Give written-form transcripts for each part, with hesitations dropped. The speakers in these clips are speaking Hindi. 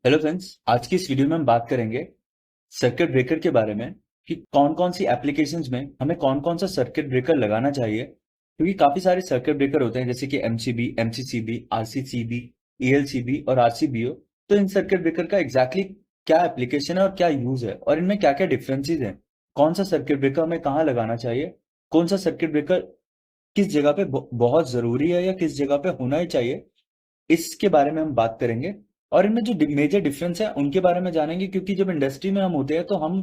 हेलो फ्रेंड्स, आज की इस वीडियो में हम बात करेंगे सर्किट ब्रेकर के बारे में कि कौन कौन सी एप्लीकेशंस में हमें कौन कौन सा सर्किट ब्रेकर लगाना चाहिए। क्योंकि काफी सारे सर्किट ब्रेकर होते हैं जैसे कि एमसीबी, एमसीसीबी, आरसीसीबी, ईएलसीबी और आरसीबीओ। तो इन सर्किट ब्रेकर का एग्जैक्टली क्या एप्लीकेशन है और क्या यूज है और इनमें क्या क्या डिफरेंसेस हैं, कौन सा सर्किट ब्रेकर हमें कहाँ लगाना चाहिए, कौन सा सर्किट ब्रेकर किस जगह पे बहुत जरूरी है या किस जगह पे होना ही चाहिए, इसके बारे में हम बात करेंगे। और इनमें जो मेजर डिफरेंस है उनके बारे में जानेंगे, क्योंकि जब इंडस्ट्री में हम होते हैं तो हम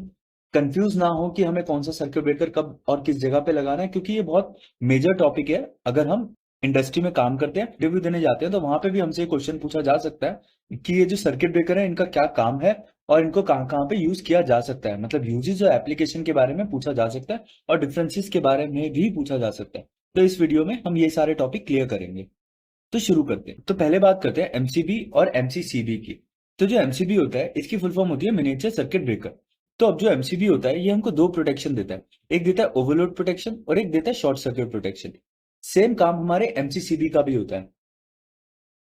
कंफ्यूज ना हो कि हमें कौन सा सर्किट ब्रेकर कब और किस जगह पे लगाना है, क्योंकि ये बहुत मेजर टॉपिक है। अगर हम इंडस्ट्री में काम करते हैं, रिव्यू देने जाते हैं, तो वहां पे भी हमसे क्वेश्चन पूछा जा सकता है कि ये जो सर्किट ब्रेकर है इनका क्या काम है और इनको कहाँ कहाँ पे यूज किया जा सकता है। मतलब यूजेज और एप्लीकेशन के बारे में पूछा जा सकता है और डिफरेंसेस के बारे में भी पूछा जा सकता है। तो इस वीडियो में हम ये सारे टॉपिक क्लियर करेंगे। तो शुरू करते हैं। तो पहले बात करते हैं एमसीबी और एमसीसीबी की। तो जो एमसीबी होता है इसकी फुल फॉर्म होती है मिनिएचर सर्किट ब्रेकर। तो अब जो एमसीबी होता है ये हमको दो प्रोटेक्शन देता है, एक देता है ओवरलोड प्रोटेक्शन और एक देता है शॉर्ट सर्किट प्रोटेक्शन। सेम काम हमारे एमसीसीबी का भी होता है।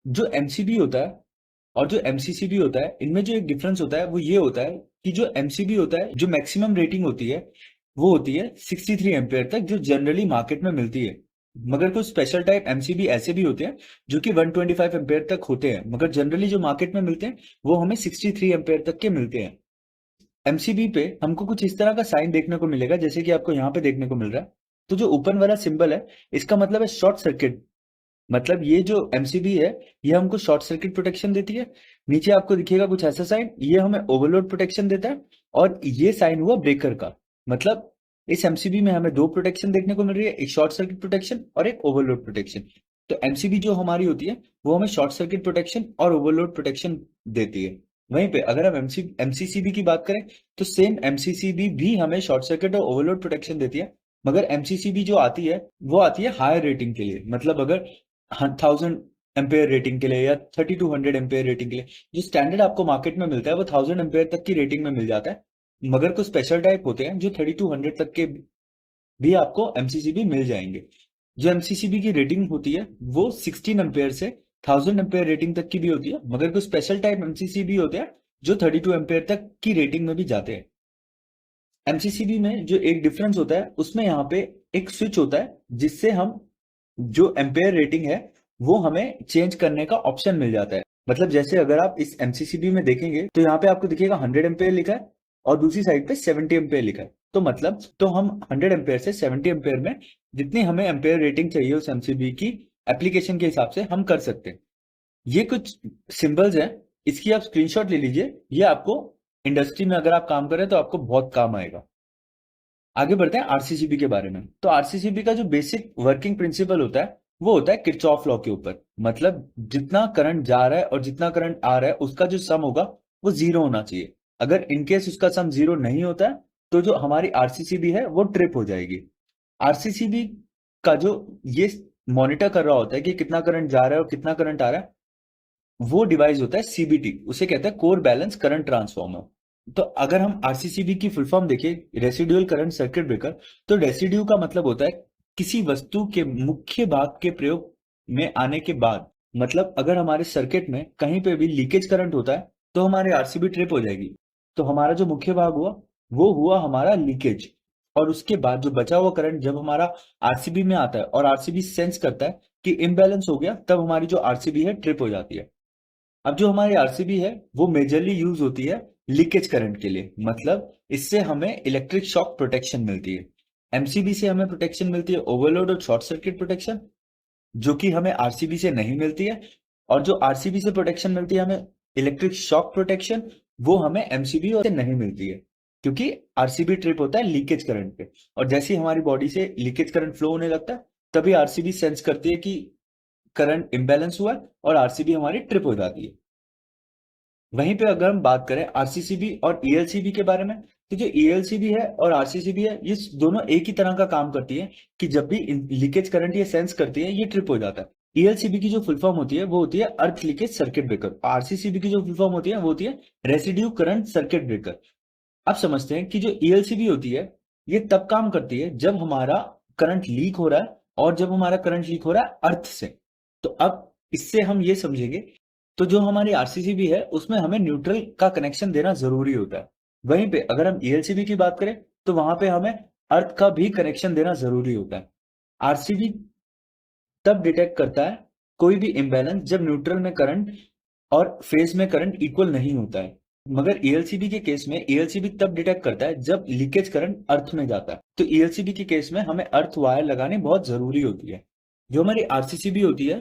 जो एमसीबी होता है और जो एमसीसीबी होता है इनमें जो एक डिफरेंस होता है वो ये होता है कि जो एमसीबी होता है जो मैक्सिमम रेटिंग होती है वो होती है 63 एम्पेयर तक, जो जनरली मार्केट में मिलती है। मगर कुछ स्पेशल टाइप एमसीबी ऐसे भी होते हैं जो कि 125 एम्पेयर तक होते हैं, मगर जनरली जो मार्केट में मिलते हैं वो हमें 63 एम्पेयर तक के मिलते हैं। एमसीबी पे हमको कुछ इस तरह का साइन देखने को मिलेगा जैसे कि आपको यहाँ पे देखने को मिल रहा है। तो जो ऊपर वाला सिंबल है इसका मतलब है शॉर्ट सर्किट। मतलब ये जो एमसीबी है ये हमको शॉर्ट सर्किट प्रोटेक्शन देती है। नीचे आपको दिखेगा कुछ ऐसा साइन, ये हमें ओवरलोड प्रोटेक्शन देता है। और ये साइन हुआ ब्रेकर का। मतलब इस एमसीबी में हमें दो प्रोटेक्शन देखने को मिल रही है, एक शॉर्ट सर्किट प्रोटेक्शन और एक ओवरलोड प्रोटेक्शन। तो एमसीबी जो हमारी होती है वो हमें शॉर्ट सर्किट प्रोटेक्शन और ओवरलोड प्रोटेक्शन देती है। वहीं पे अगर हम एमसीसीबी की बात करें तो सेम एमसीसीबी भी हमें शॉर्ट सर्किट और ओवरलोड प्रोटेक्शन देती है। मगर एमसीसीबी जो आती है वो आती है हायर रेटिंग के लिए। मतलब अगर 1000 एम्पेयर रेटिंग के लिए या 3200 एम्पेयर रेटिंग के लिए जो स्टैंडर्ड आपको मार्केट में मिलता है वो 1000 एम्पेयर तक की रेटिंग में मिल जाता है। मगर कुछ स्पेशल टाइप होते हैं जो 3200 तक के भी आपको एमसीसीबी मिल जाएंगे। जो एमसीसीबी की रेटिंग होती है वो 16 एम्पेयर से 1000 एम्पेयर रेटिंग तक की भी होती है, मगर कुछ स्पेशल टाइप एमसीसीबी होते हैं जो 32 एम्पेयर तक की रेटिंग में भी जाते हैं। एमसीसीबी में जो एक डिफरेंस होता है उसमें यहाँ पे एक स्विच होता है जिससे हम जो एम्पेयर रेटिंग है वो हमें चेंज करने का ऑप्शन मिल जाता है। मतलब जैसे अगर आप इस एमसीसीबी में देखेंगे तो यहाँ पे आपको दिखेगा 100 एम्पेयर लिखा है और दूसरी साइड पे 70 एम्पेयर लिखा है। तो मतलब तो हम 100 एम्पेयर से 70 एम्पेयर में जितनी हमें एम्पेयर रेटिंग चाहिए उस एमसीबी की एप्लीकेशन के हिसाब से हम कर सकते हैं। ये कुछ सिंबल्स हैं, इसकी आप स्क्रीनशॉट ले लीजिए। ये आपको इंडस्ट्री में अगर आप काम करें तो आपको बहुत काम आएगा। आगे बढ़ते हैं आरसीसीबी के बारे में। तो आरसीसीबी का जो बेसिक वर्किंग प्रिंसिपल होता है वो होता है किरचॉफ लॉ के ऊपर। मतलब जितना करंट जा रहा है और जितना करंट आ रहा है उसका जो सम होगा वो जीरो होना चाहिए। अगर इनकेस उसका सम जीरो नहीं होता है तो जो हमारी आरसीसीबी है वो ट्रिप हो जाएगी। आरसीसीबी का जो ये मॉनिटर कर रहा होता है कि कितना करंट जा रहा है और कितना करंट आ रहा है, वो डिवाइस होता है सीबीटी, उसे कहते हैं कोर बैलेंस करंट ट्रांसफॉर्मर। तो अगर हम आरसीसीबी की फुल फॉर्म देखें, रेसिडुअल करंट सर्किट ब्रेकर, तो रेसिड्यू का मतलब होता है किसी वस्तु के मुख्य भाग के प्रयोग में आने के बाद। मतलब अगर हमारे सर्किट में कहीं पे भी लीकेज करंट होता है तो हमारी आरसीबी ट्रिप हो जाएगी। तो हमारा जो मुख्य भाग हुआ वो हुआ हमारा लीकेज। और उसके बाद जो बचा हुआ करंट जब हमारा आरसीबी में आता है और आरसीबी सेंस करता है कि इम्बैलेंस हो गया, तब हमारी जो आरसीबी है ट्रिप हो जाती है। अब जो हमारी आरसीबी है वो मेजरली यूज होती है लीकेज करंट के लिए। मतलब इससे हमें इलेक्ट्रिक शॉक प्रोटेक्शन मिलती है। एमसीबी से हमें प्रोटेक्शन मिलती है ओवरलोड और शॉर्ट सर्किट प्रोटेक्शन, जो कि हमें आरसीबी से नहीं मिलती है। और जो आरसीबी से प्रोटेक्शन मिलती है हमें इलेक्ट्रिक शॉक प्रोटेक्शन, वो हमें एमसीबी से नहीं मिलती है, क्योंकि आरसीबी ट्रिप होता है लीकेज करंट पे। और जैसे ही हमारी बॉडी से लीकेज करंट फ्लो होने लगता है तभी आरसीबी सेंस करती है कि करंट इम्बैलेंस हुआ है और आरसीबी हमारी ट्रिप हो जाती है। वहीं पे अगर हम बात करें आरसीसीबी और ईएलसीबी के बारे में, तो जो ईएलसीबी है और आरसीसीबी है ये दोनों एक ही तरह का काम करती है कि जब भी लीकेज करंट ये सेंस करती है ये ट्रिप हो जाता है। ईएलसीबी की जो फुल फॉर्म होती है वो होती है अर्थ लीकेज सर्किट ब्रेकर। आरसीसीबी की जो फुल फॉर्म होती है वो होती है रेसिड्यू करंट सर्किट ब्रेकर। अब समझते हैं कि जो ईएलसीबी होती है ये तब काम करती है जब हमारा करंट लीक हो रहा है और जब हमारा करंट लीक हो रहा है अर्थ से। तो अब इससे हम ये समझेंगे तो जो हमारी आरसीसीबी है उसमें हमें न्यूट्रल का कनेक्शन देना जरूरी होता है। वहीं पे अगर हम ईएलसीबी की बात करें तो वहां पे हमें अर्थ का भी कनेक्शन देना जरूरी होता है। आरसीबी तब डिटेक्ट करता है कोई भी इम्बैलेंस जब न्यूट्रल में करंट और फेज में करंट इक्वल नहीं होता है। मगर ईएलसीबी के केस में ईएलसीबी तब डिटेक्ट करता है जब लीकेज करंट अर्थ में जाता है। तो ईएलसीबी के केस में हमें अर्थ वायर लगानी बहुत जरूरी होती है। जो हमारी आरसीसीबी होती है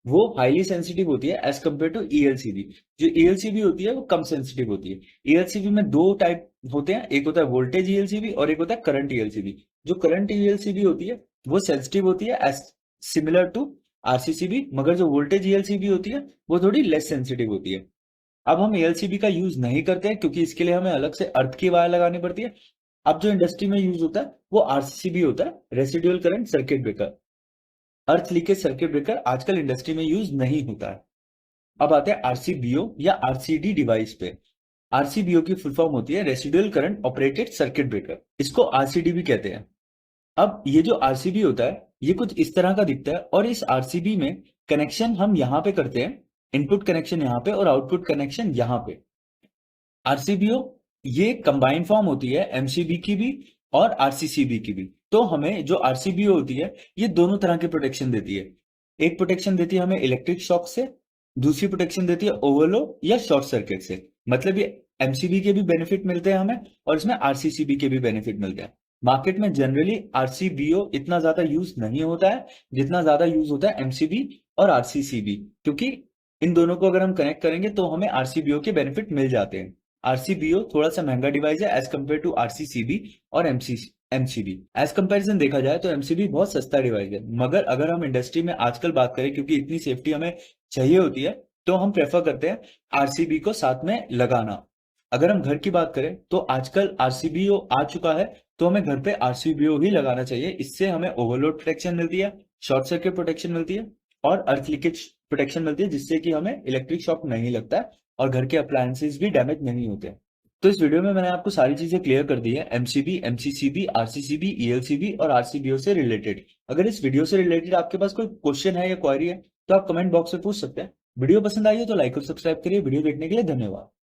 वो हाईली सेंसिटिव होती है एज कम्पेयर टू ईएलसीबी। जो ईएलसीबी होती है वो कम सेंसिटिव होती है। ईएलसीबी में दो टाइप होते हैं, एक होता है वोल्टेज ईएलसीबी और एक होता है करंट ईएलसीबी। जो करंट ईएलसीबी होती है वो सेंसिटिव होती है एज सिमिलर टू आरसीसीबी, मगर जो वोल्टेज ईएलसीबी होती है वो थोड़ी लेस सेंसिटिव होती है। अब हम ईएलसीबी का यूज नहीं करते हैं क्योंकि इसके लिए हमें अलग से अर्थ की वायर लगानी पड़ती है। अब जो इंडस्ट्री में यूज होता है वो आरसीसीबी होता है, रेसिडुअल करंट सर्किट ब्रेकर। अर्थ लीकेज सर्किट ब्रेकर आजकल इंडस्ट्री में यूज नहीं होता है। अब आते हैं आरसीबीओ या आरसीडी डिवाइस पे। आरसीबीओ की फुल फॉर्म होती है residual current operated circuit breaker, इसको आरसीडी भी कहते हैं। अब ये जो आरसीबी होता है ये कुछ इस तरह का दिखता है और इस आरसीबी में कनेक्शन हम यहाँ पे करते हैं, इनपुट कनेक्शन यहाँ पे और आउटपुट कनेक्शन यहाँ पे। आरसीबीओ ये कंबाइंड फॉर्म होती है एमसीबी की भी और आरसीसीबी की भी। तो हमें जो आरसीबीओ होती है ये दोनों तरह की प्रोटेक्शन देती है। एक प्रोटेक्शन देती है हमें इलेक्ट्रिक शॉक से, दूसरी प्रोटेक्शन देती है ओवरलोड या शॉर्ट सर्किट से। मतलब ये एमसीबी के भी बेनिफिट मिलते हैं हमें और इसमें आरसीसीबी के भी बेनिफिट मिलते हैं। मार्केट में जनरली आरसीबीओ इतना ज्यादा यूज नहीं होता है जितना ज्यादा यूज होता है एमसीबी और आरसीसीबी, क्योंकि इन दोनों को अगर हम कनेक्ट करेंगे तो हमें आरसीबीओ के बेनिफिट मिल जाते हैं। आरसीबीओ थोड़ा सा महंगा डिवाइस है एज कम्पेयर टू आरसीसीबी और एमसीबी। एज कंपैरिजन देखा जाए तो एमसीबी बहुत सस्ता डिवाइस है, मगर अगर हम इंडस्ट्री में आजकल बात करें क्योंकि इतनी सेफ्टी हमें चाहिए होती है तो हम प्रेफर करते हैं आरसीबी को साथ में लगाना। अगर हम घर की बात करें तो आजकल आरसीबीओ आ चुका है तो हमें घर पे आरसीबीओ ही लगाना चाहिए। इससे हमें ओवरलोड प्रोटेक्शन मिलती है, शॉर्ट सर्किट प्रोटेक्शन मिलती है और अर्थ लीकेज प्रोटेक्शन मिलती है, जिससे कि हमें इलेक्ट्रिक शॉक नहीं लगता है और घर के अप्लायंसेस भी डैमेज नहीं होते। तो इस वीडियो में मैंने आपको सारी चीजें क्लियर कर दी है, एमसीबी, एमसीसीबी, आरसीसीबी, ईएलसीबी और आरसीबीओ से रिलेटेड। अगर इस वीडियो से रिलेटेड आपके पास कोई क्वेश्चन है या क्वेरी है तो आप कमेंट बॉक्स में पूछ सकते हैं। वीडियो पसंद आई है तो लाइक और सब्सक्राइब करिए। वीडियो देखने के लिए धन्यवाद।